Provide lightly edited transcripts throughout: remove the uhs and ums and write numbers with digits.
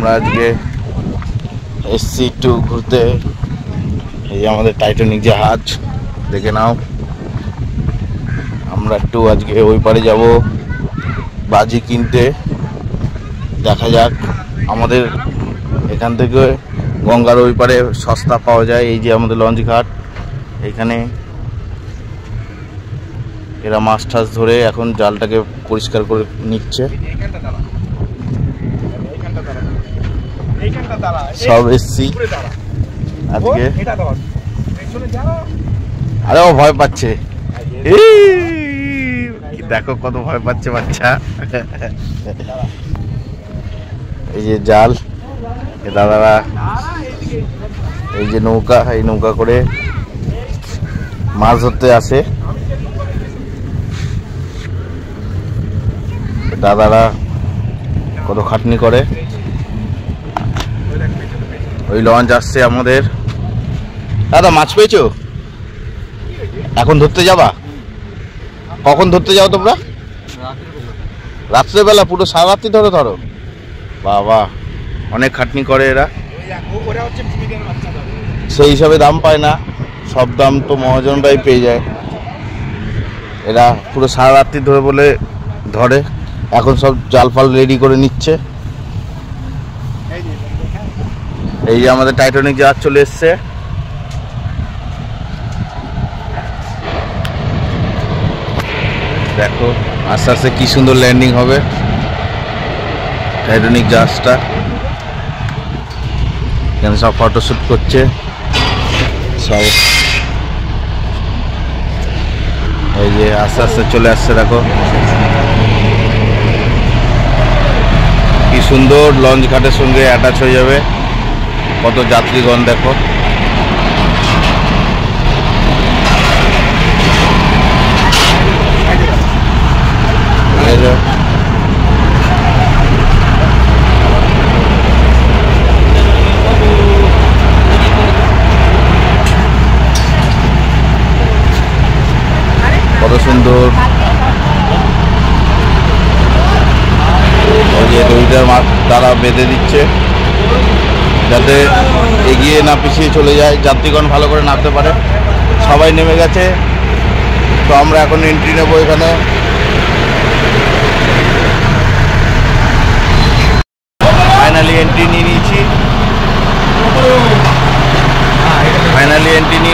আমরা আজকে এসছি একটু ঘুরতে। এই যে আমাদের টাইটানিক জাহাজ, দেখে নাও। আমরা একটু আজকে ওই পারে যাব বাজি কিনতে। দেখা যাক, আমাদের এখান থেকে গঙ্গার ওই পারে সস্তা পাওয়া যায়। এই যে আমাদের লঞ্চ ঘাট, এখানে এরা মাছ টাছ ধরে এখন জালটাকে পরিষ্কার করে নিচ্ছে। সব এসছি আজকে। আরে ও ভয় পাচ্ছে, দেখো কত ভয় পাচ্ছে বাচ্চা। এই যে জাল, দাদারা এই যে নৌকা, এই নৌকা করে মাছ ধরতে আসে। দাদারা কত খাটনি করে। ওই লঞ্চ আসছে আমাদের। দাদা মাছ পেয়েছো? এখন ধরতে যাবা? কখন ধরতে যাও তোমরা? রাত্রেবেলা? পুরো সারা রাত্রি ধরে ধরো? বাবা, অনেক খাটনি করে এরা। সেই হিসাবে দাম পায় না, সব দাম তো মহাজনরাই পেয়ে যায়। এরা পুরো সারা রাত্রি ধরে বলে ধরে। এখন সব জাল ফাল রেডি করে নিচ্ছে। এই যে আমাদের টাইটানিক জাহাজ চলে এসছে। দেখো আস্তে আস্তে কি সুন্দর ল্যান্ডিং হবে টাইটানিক জাহাজটা। এখানে সব ফটোশুট করছে সব। এই যে আস্তে আস্তে চলে আসছে, দেখো কি সুন্দর লঞ্চ ঘাটের সঙ্গে অ্যাটাচ হয়ে যাবে। কত যাত্রীগণ দেখো। কত সুন্দর। ওই যে দড়িটার দ্বারা বেঁধে দিচ্ছে যাতে এগিয়ে না পিছিয়ে চলে যায়, যাত্রীগণ ভালো করে নামতে পারে। সবাই নেমে গেছে, তো আমরা এখন এন্ট্রি নেবো এখানে। ফাইনালি এন্ট্রি নিয়ে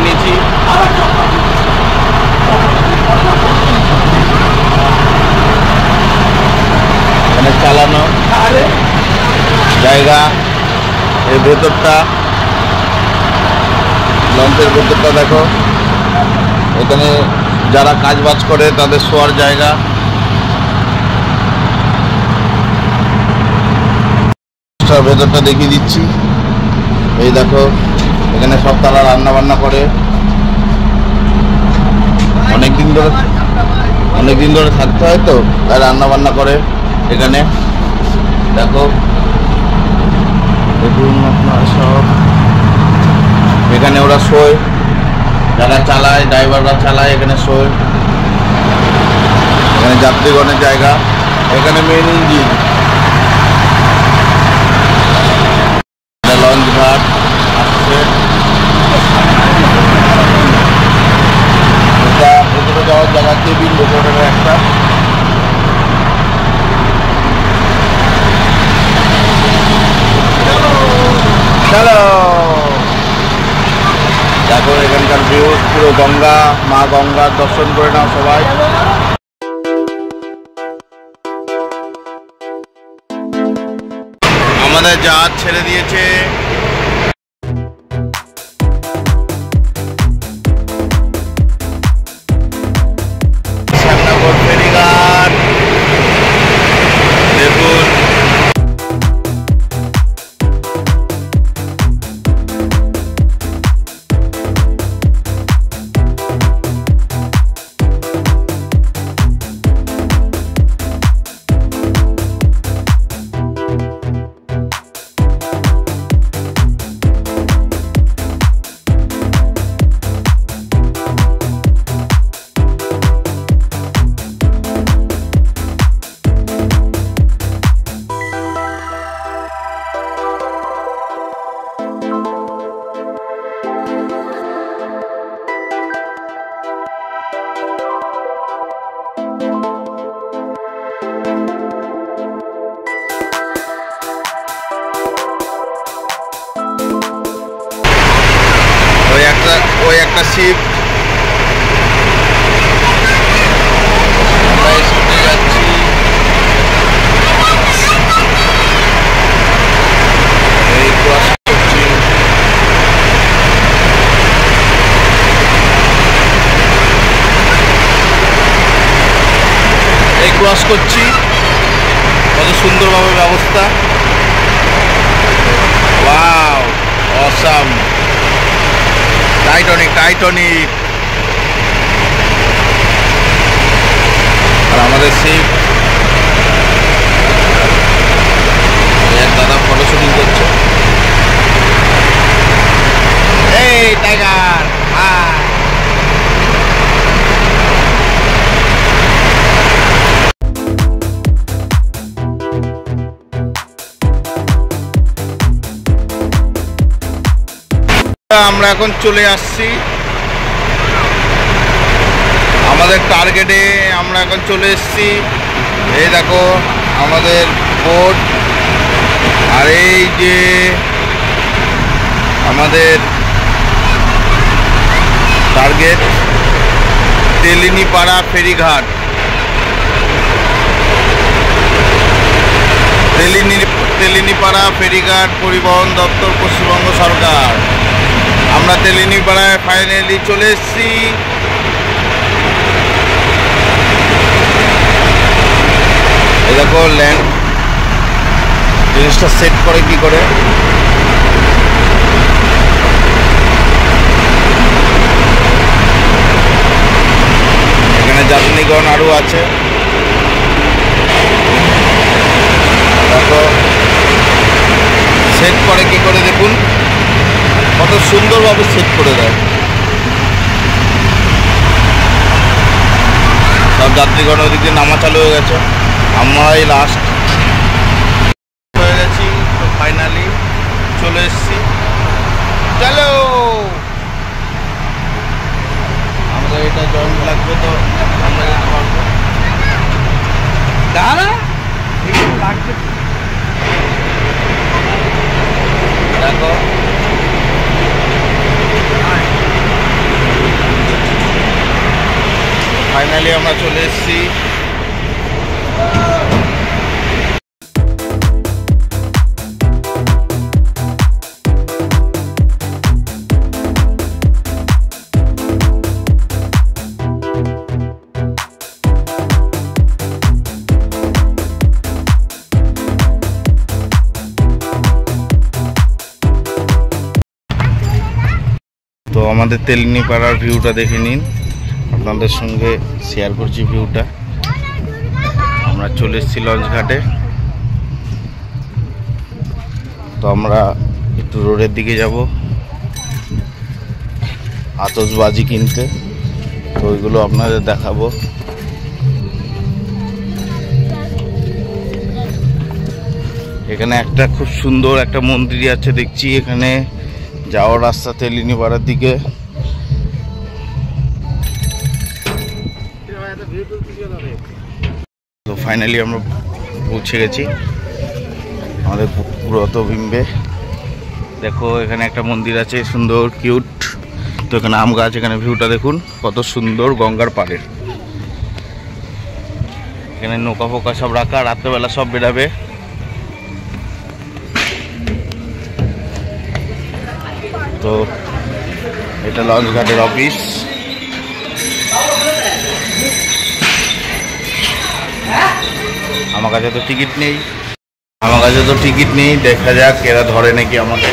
নিয়েছি। এখানে চালানো জায়গা, এর ভেতরটা, লঞ্চের ভেতরটা দেখো। এখানে যারা কাজ বাজ করে তাদের শোয়ার জায়গা। ভেতরটা দেখিয়ে দিচ্ছি। এই দেখো, এখানে সব তারা রান্না বান্না করে। অনেকদিন ধরে থাকতে হয় তো, তাই রান্না বান্না করে এখানে। দেখো, দেখুন আপনারা সব। এখানে ওরা শোয়, যারা চালায়, ড্রাইভাররা চালায়, এখানে শোয়। এখানে যাত্রীগণের জায়গা, এখানে মেন ইঞ্জিন। লঞ্চ ঘাট আসছে। এটা ভেতরে যাওয়ার জায়গা, কেবিন ভেতরে একটা। চলো দেখো এখানকার ভিউ, পুরো গঙ্গা, মা গঙ্গার দর্শন করে নাও সবাই। আমাদের জাহাজ ছেড়ে দিয়েছে। ফেরিঘাট দেখুন। একটা শিফট। আমরা এই শিফটে যাচ্ছি। এই ক্রস করছি। এই ক্রস করছি। কত সুন্দরভাবে ব্যবস্থা। Wow, awesome. Titanic Titanic. আর আমাদের শিফট। এক দাদা ফটো শুটিং করছে। এই টাইগার, হাই। আমরা এখন চলে আসছি আমাদের টার্গেটে। আমরা এখন চলে এসেছি। এই দেখো আমাদের বোট, আর এই যে আমাদের টার্গেট তেলিনীপাড়া ফেরিঘাট। তেলিনীপাড়া ফেরিঘাট পরিবহন দপ্তর, পশ্চিমবঙ্গ সরকার। আমরা তেলিনীপাড়ায় ফাইনালি চলে এসেছি। এই দেখো ল্যান্ড জিনিসটা সেট করে কি করে। এখানে যাত্রীগণ আরো আছে। দেখো সেট করে কি করে, দেখুন কত সুন্দরভাবে সেট করে দেয়। সব যাত্রীগণ ওইদিকে নামা চালু হয়ে গেছে। আমরাই লাস্ট হয়ে গেছি। তো ফাইনালি চলে এসেছি। চলো, আমাদের এটা জয়েন্ট লাগবে, তো আমরা যেতে পারবো। দাঁড়া লাগবে। দেখো ফাইনালি আমরা চলে এসেছি। তো আমাদের তেলিনীপাড়ার ভিউটা দেখে নিন। আপনাদের সঙ্গে শেয়ার করছি ভিউটা। আমরা চলে এসেছি লঞ্চ ঘাটে। তো আমরা একটু রোডের দিকে যাব আতশবাজি কিনতে। তো ওইগুলো আপনাদের দেখাবো। এখানে একটা খুব সুন্দর একটা মন্দির আছে দেখছি। এখানে যাওয়ার রাস্তা তেলিনীপাড়ার দিকে। তো ফাইনালি আমরা পৌঁছে গেছি আমাদের পুরাতবিম্বে। দেখো এখানে একটা মন্দির আছে সুন্দর কিউট। তো এখানে আম গাছ। এখানে ভিউটা দেখুন কত সুন্দর গঙ্গার পাড়ের। এখানে নৌকা ফোকা সব রাখা, রাত্রেবেলা সব বেরাবে। তো এটা লঞ্চ ঘাটের অফিস। আমার কাছে তো টিকিট নেই। দেখা যাক এরা ধরে নাকি আমাদের।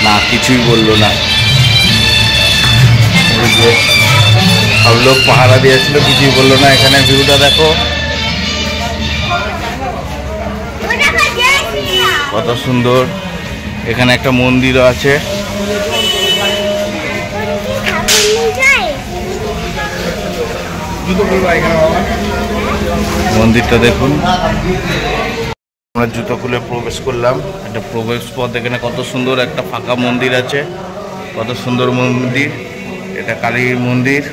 না, কিছুই বললো না। সব লোক পাহারা দিয়েছিল, কিছুই বললো না। এখানে ভিউটা দেখো কত সুন্দর। এখানে একটা মন্দিরও আছে। মন্দিরটা দেখুন। আমরা জুতো খুলে প্রবেশ করলাম। একটা প্রবেশ পথ। এখানে কত সুন্দর একটা ফাঁকা মন্দির আছে। কত সুন্দর মন্দির। এটা কালীর মন্দির।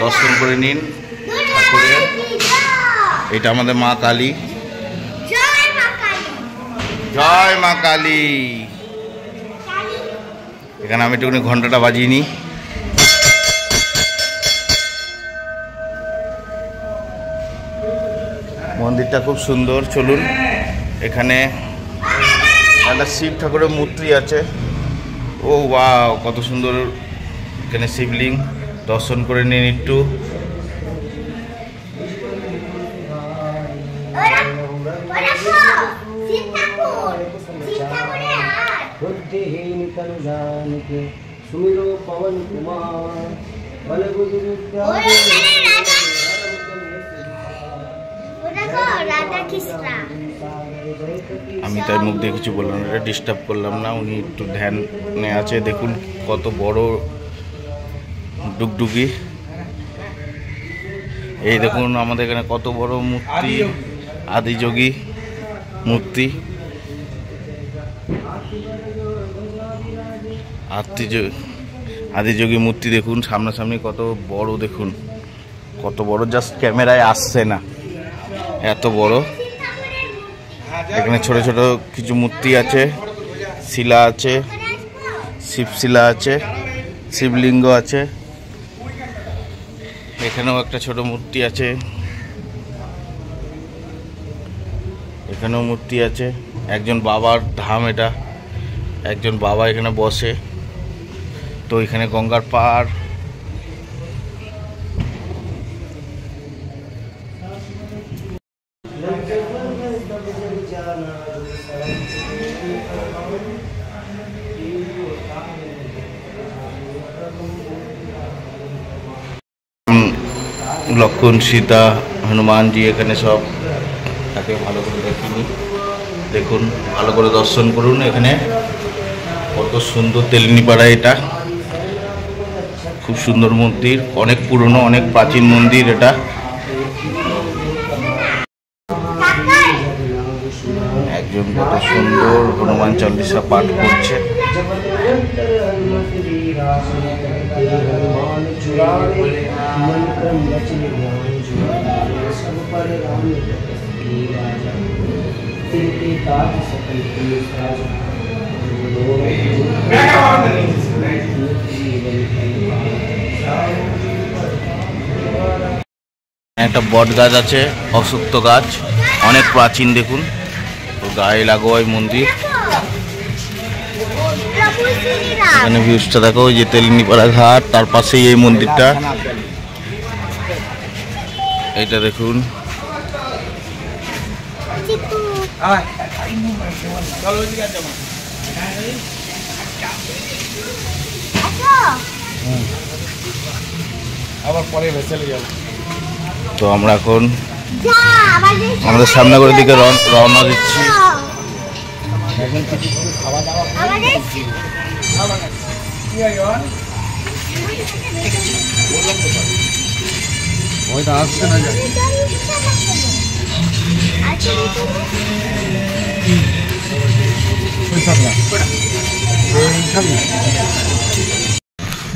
দর্শন করে নিন ঠাকুরের। এটা আমাদের মা কালী। জয় মা কালী। এখানে আমি একটুখানি ঘন্টাটা বাজিয়ে নিই। মন্দিরটা খুব সুন্দর। চলুন, এখানে একটা শিব ঠাকুরের মূর্তি আছে। ও ওয়াও, কত সুন্দর। এখানে শিবলিং, দর্শন করে নিন একটু। আমি তাই মুখ দিয়ে কিছু বললাম, এটা ডিস্টার্ব করলাম না। উনি একটু ধ্যানে আছে। দেখুন কত বড় ডুগডুগি। এই দেখুন আমাদের এখানে কত বড় মূর্তি, আদিযোগী মূর্তি। আদিযোগী মূর্তি দেখুন সামনাসামনি কত বড়। দেখুন কত বড়, জাস্ট ক্যামেরায় আসছে না, এত বড়। এখানে ছোট ছোট কিছু মূর্তি আছে, শিলা আছে, শিবশিলা আছে, শিবলিঙ্গ আছে। এখানেও একটা ছোট মূর্তি আছে, এখানেও মূর্তি আছে। একজন বাবার ধাম এটা, একজন বাবা এখানে বসে। তো এখানে গঙ্গার পাড়। লক্ষণ, সীতা, হনুমানজি এখানে সব তাকে ভালো করে দেখিনি। দেখুন, ভালো করে দর্শন করুন। এখানে কত সুন্দর তেলিনীপাড়া। এটা খুব সুন্দর মন্দির, অনেক পুরনো, অনেক প্রাচীন মন্দির এটা। একজন কত সুন্দর হনুমান চল্লিশা পাঠ করছে। একটা বট গাছ আছে, অশ্বত্থ গাছ, অনেক প্রাচীন। দেখুন তো গায়ে লাগোয়া মন্দির। এখানে ভিউজটা দেখো, ওই যে তেলিনীপাড়া ঘাট, তার পাশেই এই মন্দিরটা। এটা দেখুন। তো আমরা এখন আমাদের সামনেগড়ের দিকে রওনা দিচ্ছি।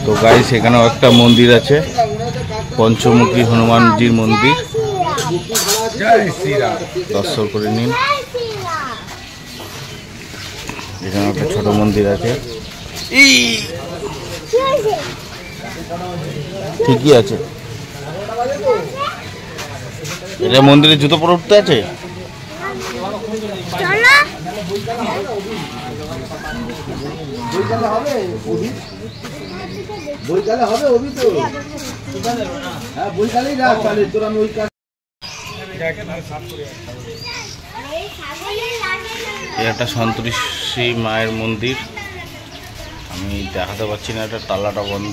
তো গাইস, এখানেও একটা মন্দির আছে, পঞ্চমুখী হনুমানজির মন্দির। দর্শন করে নিন। এখানে একটা ছোট মন্দির আছে, ঠিকই আছে। এটা মন্দিরে জুতো পরে উঠতে আছে। একটা সন্তোষী মায়ের মন্দির, আমি দেখাতে পারছি না, এটা তালাটা বন্ধ।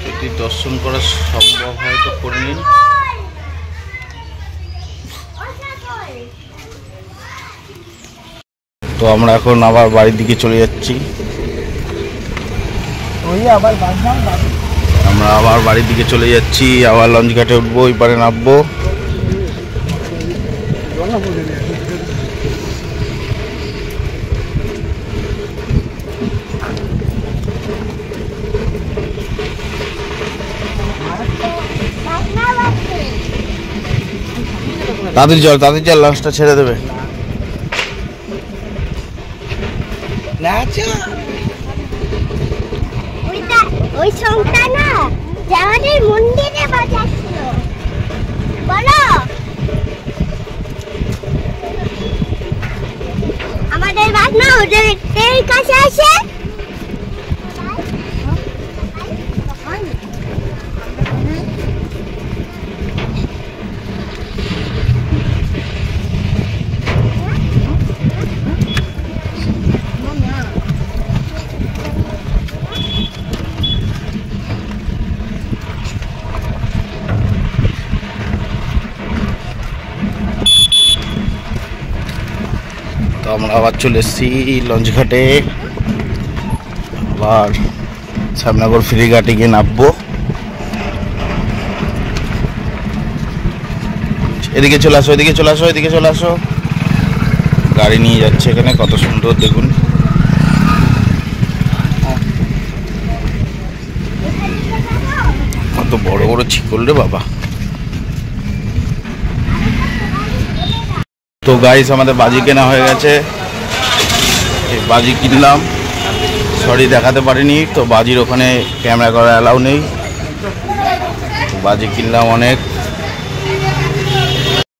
যদি দর্শন করা সম্ভব হয় তো করে নিন। তো আমরা এখন আবার বাড়ির দিকে চলে যাচ্ছি। আমরা আবার বাড়ির দিকে চলে যাচ্ছি, আবার লঞ্চ ঘাটে উঠবো, ওই পারে নামবো। তাড়াতাড়ি চল, লাঞ্চটা ছেড়ে দেবে। ওই সংটা না আমাদের মন্দিরে বাজাচ্ছিল, বলো আমাদের বাস না ওদের কাছে আসে। তো আমরা আবার চলে এসেছি লঞ্চ ঘাটে। আবার শ্যামনগর ফেরিঘাটে গিয়ে নামবো। এদিকে চলে আসো, এদিকে চলে আসো, এদিকে চলে আসো। গাড়ি নিয়ে যাচ্ছে এখানে, কত সুন্দর দেখুন। কত বড় বড় ছিকল রে বাবা। তো গাইস আমাদের বাজি কেনা হয়ে গেছে, এই বাজি কিনলাম। সরি দেখাতে পারিনি, তো বাজির ওখানে ক্যামেরা করা অ্যালাউ নেই। বাজি কিনলাম অনেক।